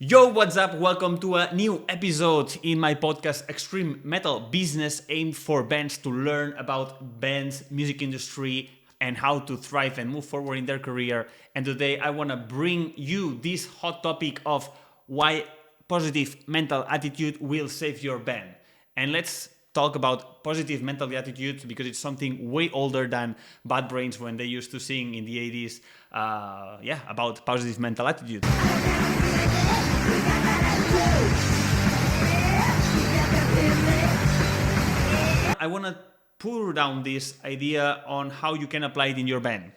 Yo, what's up? Welcome to a new episode in my podcast Extreme Metal Business, aimed for bands to learn about bands, music industry, and how to thrive and move forward in their career. And today I want to bring you this hot topic of why positive mental attitude will save your band. And let's talk about positive mental attitude because it's something way older than Bad Brains when they used to sing in the 80s about positive mental attitude. I want to pour down this idea on how you can apply it in your band.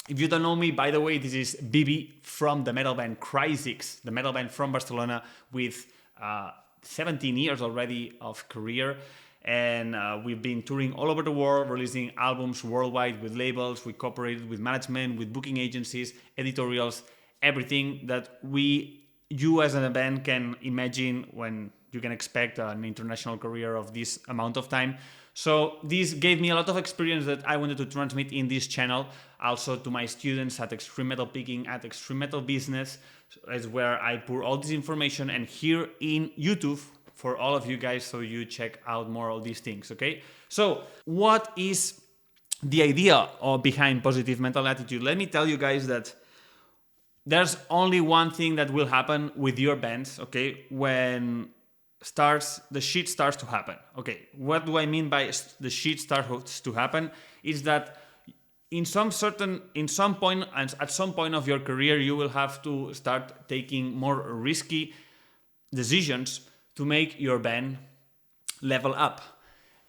If you don't know me, by the way, this is Bibi from the metal band Cryzix, the metal band from Barcelona with 17 years already of career. And we've been touring all over the world, releasing albums worldwide with labels. We cooperated with management, with booking agencies, editorials, everything that you as a band can imagine when you can expect an international career of this amount of time. So this gave me a lot of experience that I wanted to transmit in this channel, also to my students at Extreme Metal Picking, at Extreme Metal Business, is where I pour all this information, and here in YouTube for all of you guys, so you check out more of these things, okay? So what is the idea behind positive mental attitude? Let me tell you guys that there's only one thing that will happen with your bands, okay, when the shit starts to happen. Okay, what do I mean by the shit starts to happen? Is that at some point of your career, you will have to start taking more risky decisions to make your band level up.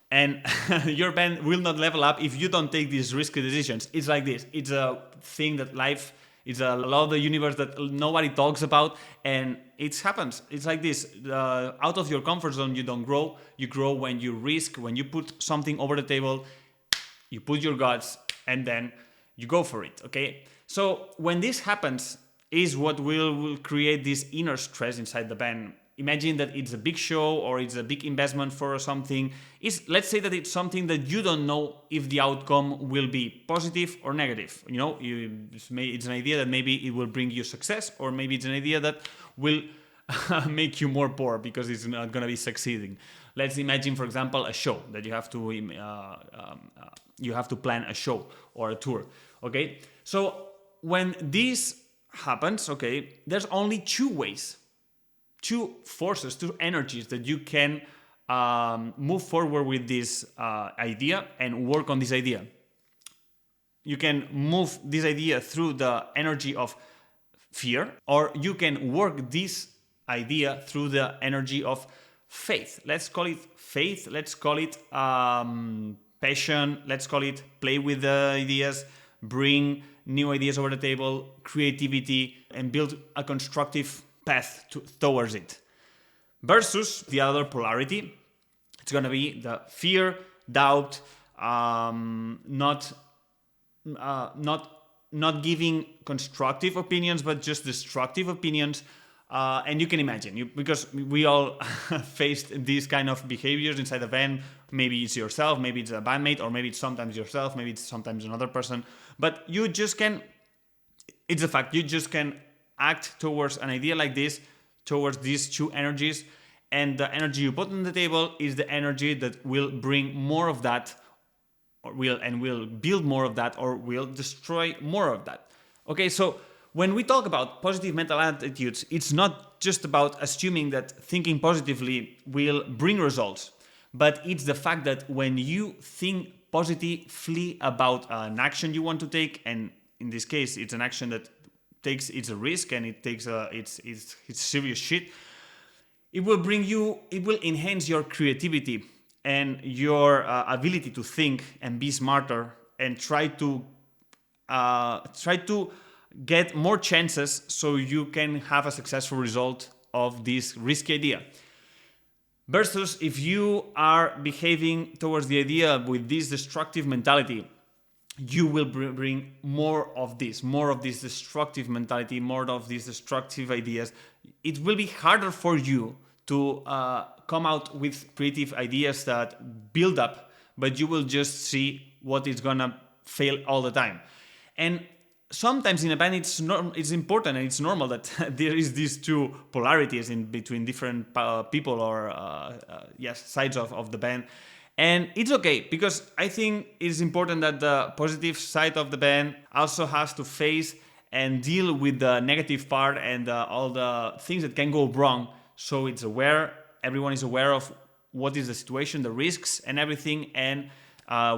And your band will not level up if you don't take these risky decisions. It's like this. It's a thing that life, it's a law of the universe that nobody talks about, and it happens. It's like this. Out of your comfort zone, you don't grow. You grow when you risk, when you put something over the table, you put your guts, and then you go for it, okay? So when this happens is what will create this inner stress inside the band. Imagine that it's a big show or it's a big investment for something. Let's say that it's something that you don't know if the outcome will be positive or negative. You know, it's an idea that maybe it will bring you success, or maybe it's an idea that will make you more poor because it's not going to be succeeding. Let's imagine, for example, a show that you have to plan a show or a tour. Okay, so when this happens, okay, there's only two forces, two energies that you can move forward with this idea and work on this idea. You can move this idea through the energy of fear, or you can work this idea through the energy of faith. Let's call it faith, let's call it passion, let's call it play with the ideas, bring new ideas over the table, creativity, and build a constructive path towards it. Versus the other polarity, it's going to be the fear, doubt, not giving constructive opinions, but just destructive opinions. And you can imagine, because we all faced these kind of behaviors inside the band. Maybe it's yourself, maybe it's a bandmate, or maybe it's sometimes yourself, maybe it's sometimes another person. But it's a fact, you just can act towards an idea like this, towards these two energies, and the energy you put on the table is the energy that will bring more of that, or will build more of that, or will destroy more of that. Okay, so when we talk about positive mental attitudes, it's not just about assuming that thinking positively will bring results, but it's the fact that when you think positively about an action you want to take, and in this case, it's an action that it's a risk and it's serious shit, it will enhance your creativity and your ability to think and be smarter and try to get more chances so you can have a successful result of this risky idea. Versus if you are behaving towards the idea with this destructive mentality, you will bring more of this destructive mentality, more of these destructive ideas. It will be harder for you to come out with creative ideas that build up, but you will just see what is gonna fail all the time. And sometimes in a band it's important and it's normal that there is these two polarities in between different people or yes, sides of the band, and it's okay, because I think it's important that the positive side of the band also has to face and deal with the negative part and all the things that can go wrong. So it's aware, everyone is aware of what is the situation, the risks and everything, and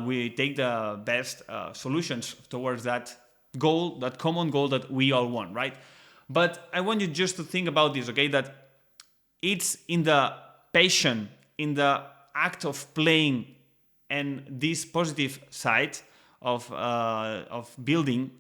we take the best solutions towards that goal, that common goal that we all want, right? But I want you just to think about this, okay? That it's in the passion, in the act of playing, and this positive side of building,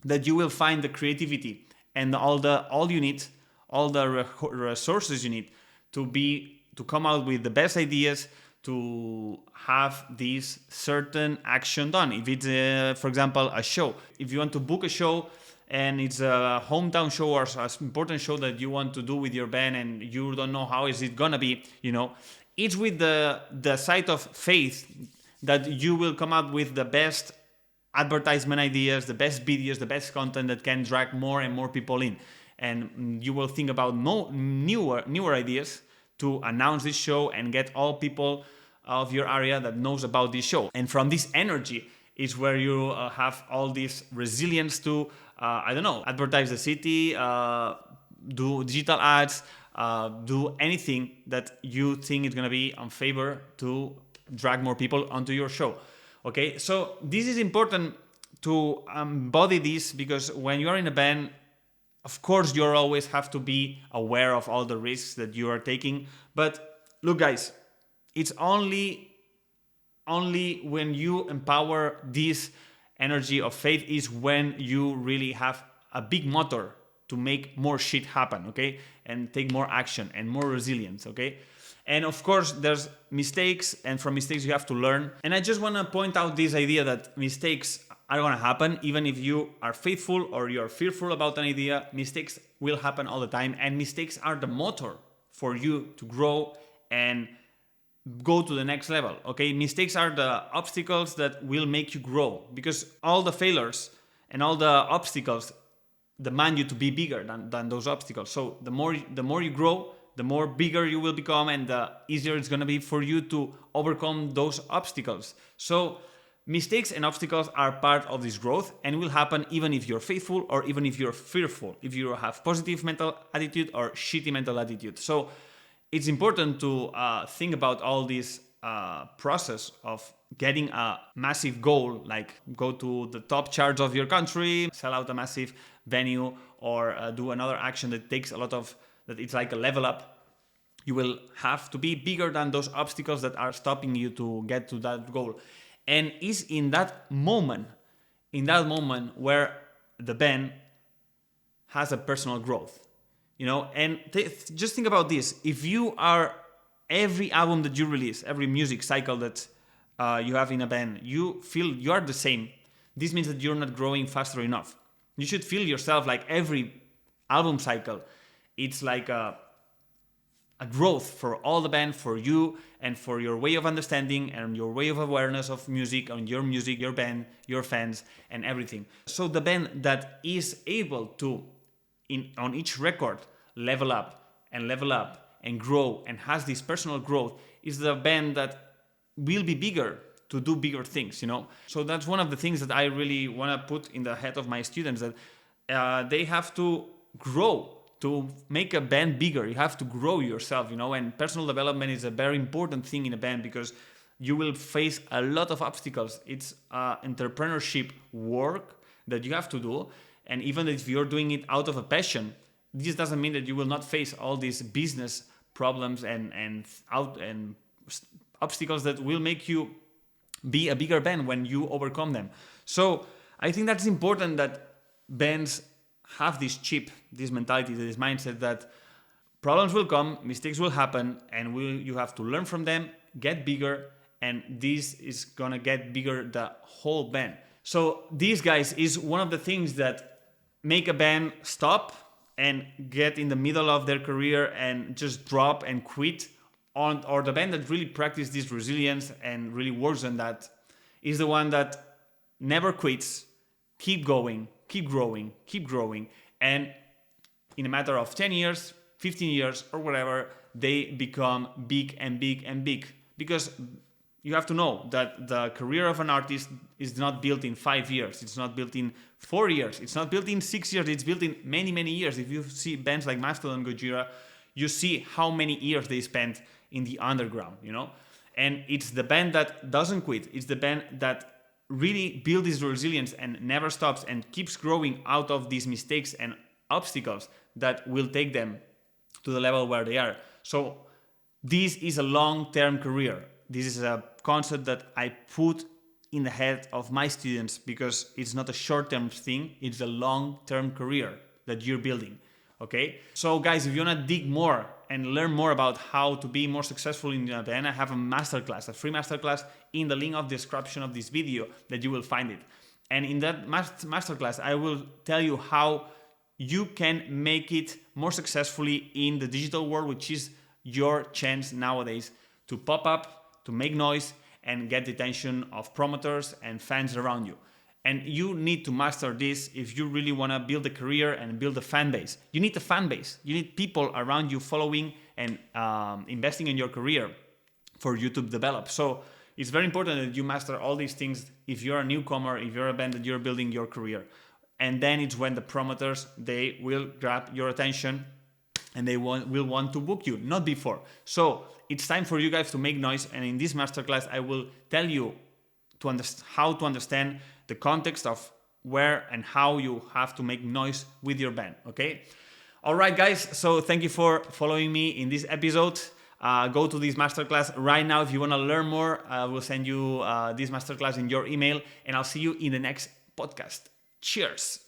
that you will find the creativity and all you need, all the resources you need to come out with the best ideas, to have this certain action done. If it's, for example, a show, if you want to book a show and it's a hometown show or an important show that you want to do with your band and you don't know how is it gonna be, it's with the side of faith that you will come up with the best advertisement ideas, the best videos, the best content that can drag more and more people in. And you will think about newer ideas to announce this show and get all people of your area that knows about this show. And from this energy is where you have all this resilience to, advertise the city, do digital ads, do anything that you think is going to be on favor to drag more people onto your show. Okay, so this is important to embody this, because when you are in a band, of course, you always have to be aware of all the risks that you are taking. But look, guys, it's only when you empower this energy of faith is when you really have a big motor to make more shit happen, okay? And take more action and more resilience, okay? And of course, there's mistakes, and from mistakes you have to learn. And I just want to point out this idea that mistakes are going to happen. Even if you are faithful or you're fearful about an idea, mistakes will happen all the time. And mistakes are the motor for you to grow and go to the next level, okay? Mistakes are the obstacles that will make you grow, because all the failures and all the obstacles demand you to be bigger than those obstacles. So the more you grow, the more bigger you will become, and the easier it's going to be for you to overcome those obstacles. So mistakes and obstacles are part of this growth, and will happen even if you're faithful or even if you're fearful, if you have positive mental attitude or shitty mental attitude. So it's important to think about all this process of getting a massive goal, like go to the top charts of your country, sell out a massive venue, or do another action that takes a lot of, that it's like a level up. You will have to be bigger than those obstacles that are stopping you to get to that goal. And it's in that moment where the band has a personal growth, and just think about this. If you are, every album that you release, every music cycle that you have in a band, you feel you are the same, this means that you're not growing faster enough. You should feel yourself like every album cycle, it's like a growth for all the band, for you, and for your way of understanding and your way of awareness of music, on your music, your band, your fans, and everything. So the band that is able to, on each record, level up and grow and has this personal growth is the band that will be bigger to do bigger things, So that's one of the things that I really want to put in the head of my students, that they have to grow. To make a band bigger, you have to grow yourself, and personal development is a very important thing in a band, because you will face a lot of obstacles. It's entrepreneurship work that you have to do, and even if you're doing it out of a passion, this doesn't mean that you will not face all these business problems and obstacles that will make you be a bigger band when you overcome them. So I think that's important, that bands have this chip, this mentality, this mindset that problems will come, mistakes will happen, and you have to learn from them, get bigger, and this is gonna get bigger, the whole band. So these guys is one of the things that make a band stop and get in the middle of their career and just drop and quit, or the band that really practice this resilience and really works on that is the one that never quits, keep going, keep growing, and in a matter of 10 years, 15 years, or whatever, they become big and big and big. Because you have to know that the career of an artist is not built in 5 years. It's not built in 4 years. It's not built in 6 years. It's built in many, many years. If you see bands like Mastodon and Gojira, you see how many years they spent in the underground, you know? And it's the band that doesn't quit. It's the band that really builds this resilience and never stops and keeps growing out of these mistakes and obstacles that will take them to the level where they are. So this is a long-term career. This is a concept that I put in the head of my students because it's not a short-term thing, it's a long-term career that you're building, okay? So guys, if you wanna dig more and learn more about how to be more successful in the band, I have a masterclass, a free masterclass in the link of the description of this video that you will find it. And in that masterclass, I will tell you how you can make it more successfully in the digital world, which is your chance nowadays to pop up, to make noise, and get the attention of promoters and fans around you. And you need to master this if you really want to build a career and build a fan base. You need a fan base. You need people around you following and investing in your career for you to develop. So it's very important that you master all these things if you're a newcomer, if you're a band that you're building your career. And then it's when the promoters, they will grab your attention and they will want to book you, not before. So it's time for you guys to make noise. And in this masterclass, I will tell you how to understand the context of where and how you have to make noise with your band, okay? All right, guys, so thank you for following me in this episode. Go to this masterclass right now if you want to learn more. I will send you this masterclass in your email, and I'll see you in the next podcast. Cheers.